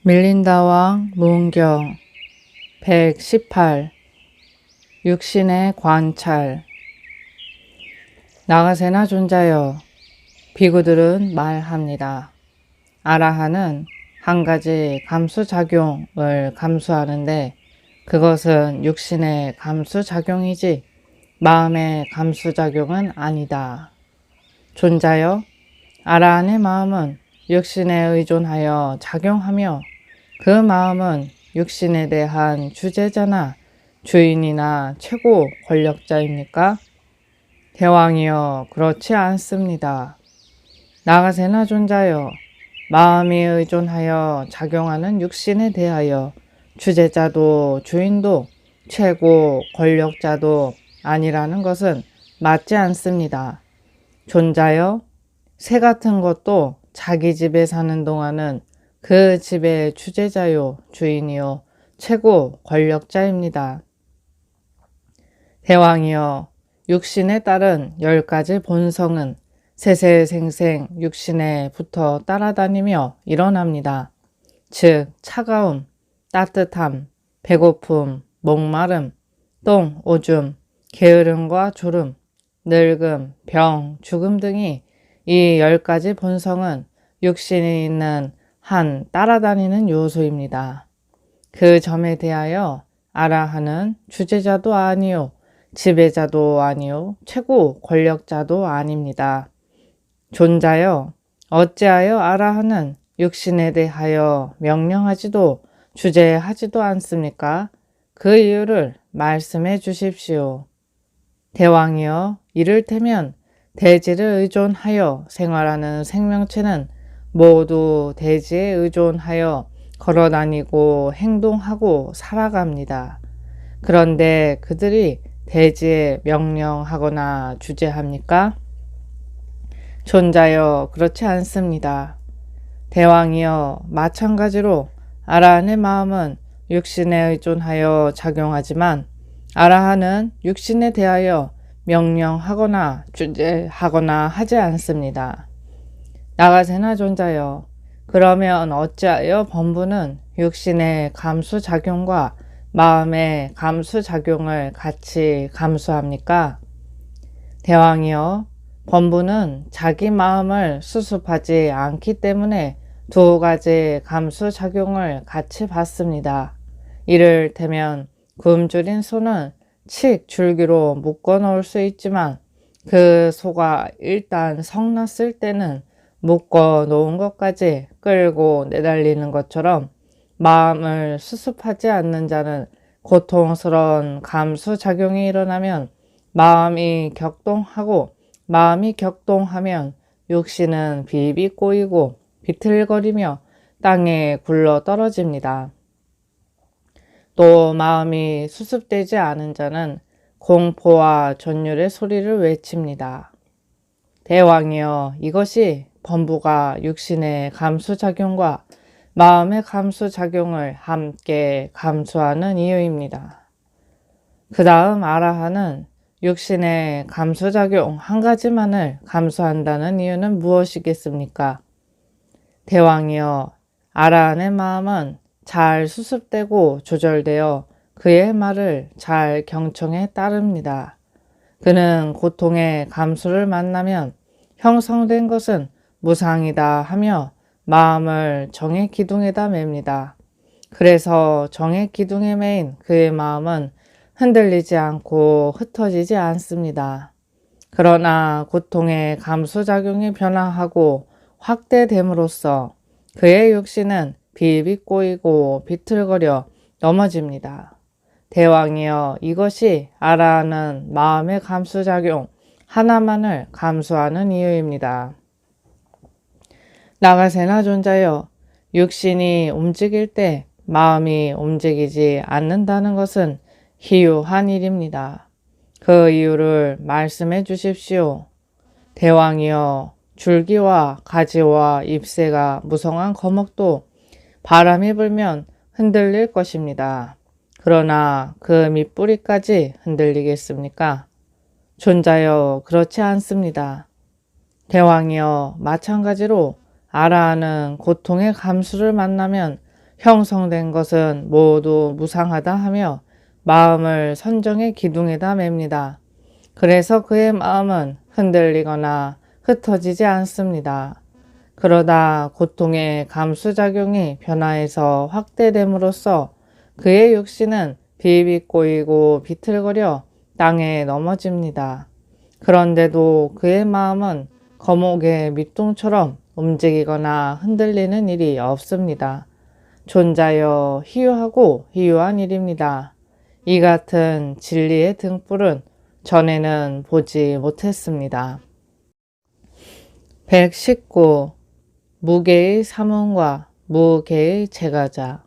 밀린다왕 문경 118 육신의 관찰. 나가세나 존자여, 비구들은 말합니다. 아라한은 한 가지 감수작용을 감수하는데 그것은 육신의 감수작용이지 마음의 감수작용은 아니다. 존자여, 아라한의 마음은 육신에 의존하여 작용하며 그 마음은 육신에 대한 주재자나 주인이나 최고 권력자입니까? 대왕이여, 그렇지 않습니다. 나가세나 존자여, 마음이 의존하여 작용하는 육신에 대하여 주재자도 주인도 최고 권력자도 아니라는 것은 맞지 않습니다. 존자여, 새 같은 것도 자기 집에 사는 동안은 그 집의 주재자요 주인이요 최고 권력자입니다. 대왕이여, 육신에 따른 10가지 본성은 세세생생 육신에 붙어 따라다니며 일어납니다. 즉 차가움, 따뜻함, 배고픔, 목마름, 똥, 오줌, 게으름과 졸음, 늙음, 병, 죽음 등이 이 10가지 본성은 육신에 있는 한 따라다니는 요소입니다. 그 점에 대하여 아라한은 주재자도 아니요 지배자도 아니요 최고 권력자도 아닙니다. 존자여, 어찌하여 아라한은 육신에 대하여 명령하지도 주재하지도 않습니까? 그 이유를 말씀해 주십시오. 대왕이여, 이를테면 대지를 의존하여 생활하는 생명체는 모두 대지에 의존하여 걸어다니고 행동하고 살아갑니다. 그런데 그들이 대지에 명령하거나 주재합니까? 존자여, 그렇지 않습니다. 대왕이여, 마찬가지로 아라한의 마음은 육신에 의존하여 작용하지만 아라한은 육신에 대하여 명령하거나 주재하거나 하지 않습니다. 나가세나 존자여, 그러면 어찌하여 범부는 육신의 감수작용과 마음의 감수작용을 같이 감수합니까? 대왕이여, 범부는 자기 마음을 수습하지 않기 때문에 두 가지 감수작용을 같이 받습니다. 이를테면 굶주린 소는 칡 줄기로 묶어 놓을 수 있지만 그 소가 일단 성났을 때는 묶어 놓은 것까지 끌고 내달리는 것처럼 마음을 수습하지 않는 자는 고통스러운 감수작용이 일어나면 마음이 격동하고 마음이 격동하면 육신은 비비 꼬이고 비틀거리며 땅에 굴러 떨어집니다. 또 마음이 수습되지 않은 자는 공포와 전율의 소리를 외칩니다. 대왕이여, 이것이 범부가 육신의 감수작용과 마음의 감수작용을 함께 감수하는 이유입니다. 그 다음 아라한은 육신의 감수작용 한 가지만을 감수한다는 이유는 무엇이겠습니까? 대왕이여, 아라한의 마음은 잘 수습되고 조절되어 그의 말을 잘 경청에 따릅니다. 그는 고통의 감수를 만나면 형성된 것은 무상이다 하며 마음을 정의 기둥에다 맵니다. 그래서 정의 기둥에 매인 그의 마음은 흔들리지 않고 흩어지지 않습니다. 그러나 고통의 감수작용이 변화하고 확대됨으로써 그의 육신은 비비 꼬이고 비틀거려 넘어집니다. 대왕이여, 이것이 아라한은 마음의 감수작용 하나만을 감수하는 이유입니다. 나가세나 존자여, 육신이 움직일 때 마음이 움직이지 않는다는 것은 희유한 일입니다. 그 이유를 말씀해 주십시오. 대왕이여, 줄기와 가지와 잎새가 무성한 거목도 바람이 불면 흔들릴 것입니다. 그러나 그 밑뿌리까지 흔들리겠습니까? 존자여, 그렇지 않습니다. 대왕이여, 마찬가지로 아라한은 고통의 감수를 만나면 형성된 것은 모두 무상하다 하며 마음을 선정의 기둥에다 맵니다. 그래서 그의 마음은 흔들리거나 흩어지지 않습니다. 그러다 고통의 감수작용이 변화해서 확대됨으로써 그의 육신은 비비 꼬이고 비틀거려 땅에 넘어집니다. 그런데도 그의 마음은 거목의 밑둥처럼 움직이거나 흔들리는 일이 없습니다. 존자여 희유하고 희유한 일입니다. 이 같은 진리의 등불은 전에는 보지 못했습니다. 119. 무게의 사문과 무게의 제가자.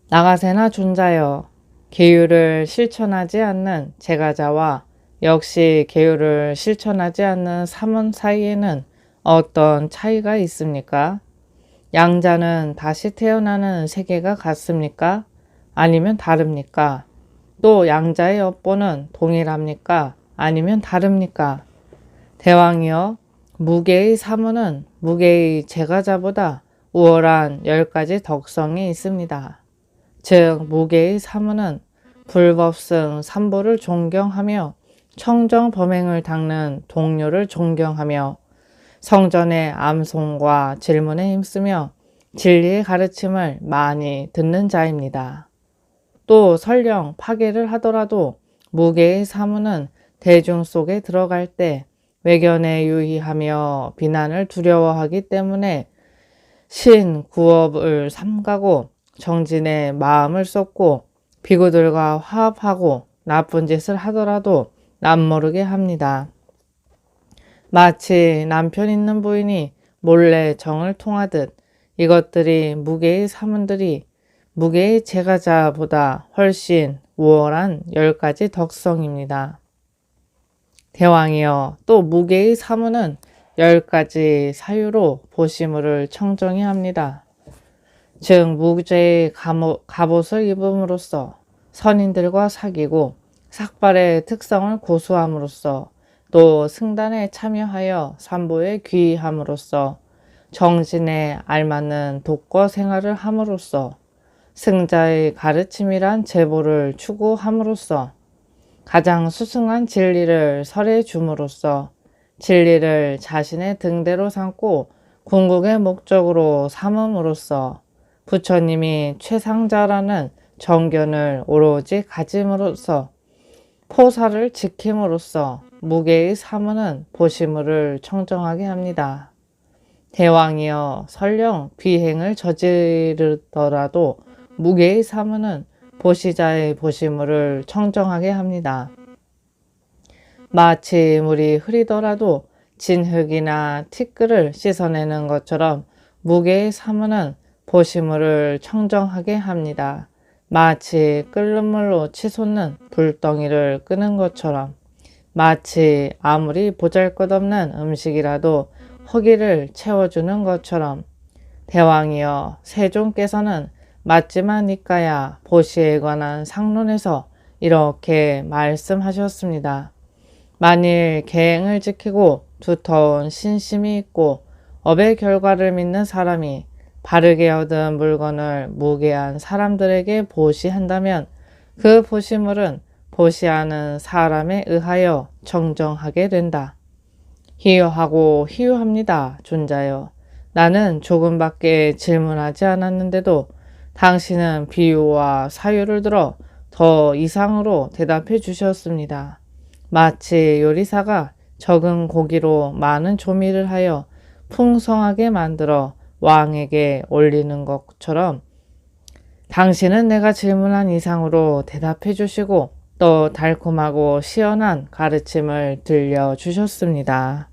나가세나 존자여, 계율을 실천하지 않는 제가자와 역시 계율을 실천하지 않는 사문 사이에는 어떤 차이가 있습니까? 양자는 다시 태어나는 세계가 같습니까? 아니면 다릅니까? 또 양자의 업보는 동일합니까? 아니면 다릅니까? 대왕이여, 무게의 사문은 무게의 제가자보다 우월한 10가지 덕성이 있습니다. 즉 무게의 사문은 불법승 삼보를 존경하며 청정 범행을 닦는 동료를 존경하며 성전의 암송과 질문에 힘쓰며 진리의 가르침을 많이 듣는 자입니다. 또 설령 파괴를 하더라도 무게의 사문은 대중 속에 들어갈 때 외견에 유의하며 비난을 두려워하기 때문에 신구업을 삼가고 정진에 마음을 쏟고 비구들과 화합하고 나쁜 짓을 하더라도 남모르게 합니다. 마치 남편 있는 부인이 몰래 정을 통하듯 이것들이 무게의 사문들이 무게의 제가자보다 훨씬 우월한 10가지 덕성입니다. 대왕이여, 또 무게의 사문은 10가지 사유로 보시물을 청정히 합니다. 즉 무죄의 갑옷을 입음으로써 선인들과 사귀고 삭발의 특성을 고수함으로써 또 승단에 참여하여 삼보에 귀의함으로써 정진에 알맞는 독거 생활을 함으로써 승자의 가르침이란 제보를 추구함으로써 가장 수승한 진리를 설해 줌으로써 진리를 자신의 등대로 삼고 궁극의 목적으로 삼음으로써 부처님이 최상자라는 정견을 오로지 가짐으로써 포사를 지킴으로써 무게의 사문은 보시물을 청정하게 합니다. 대왕이여, 설령 비행을 저지르더라도 무게의 사문은 보시자의 보시물을 청정하게 합니다. 마치 물이 흐리더라도 진흙이나 티끌을 씻어내는 것처럼 무게의 사문은 보시물을 청정하게 합니다. 마치 끓는 물로 치솟는 불덩이를 끄는 것처럼 마치 아무리 보잘것없는 음식이라도 허기를 채워주는 것처럼 대왕이여, 세종께서는 맞지마 니까야 보시에 관한 상론에서 이렇게 말씀하셨습니다. 만일 계행을 지키고 두터운 신심이 있고 업의 결과를 믿는 사람이 바르게 얻은 물건을 무게한 사람들에게 보시한다면 그 보시물은 보시하는 사람에 의하여 정정하게 된다. 희유하고 희유합니다. 존자여, 나는 조금밖에 질문하지 않았는데도 당신은 비유와 사유를 들어 더 이상으로 대답해 주셨습니다. 마치 요리사가 적은 고기로 많은 조미를 하여 풍성하게 만들어 왕에게 올리는 것처럼 당신은 내가 질문한 이상으로 대답해 주시고 또 달콤하고 시원한 가르침을 들려주셨습니다.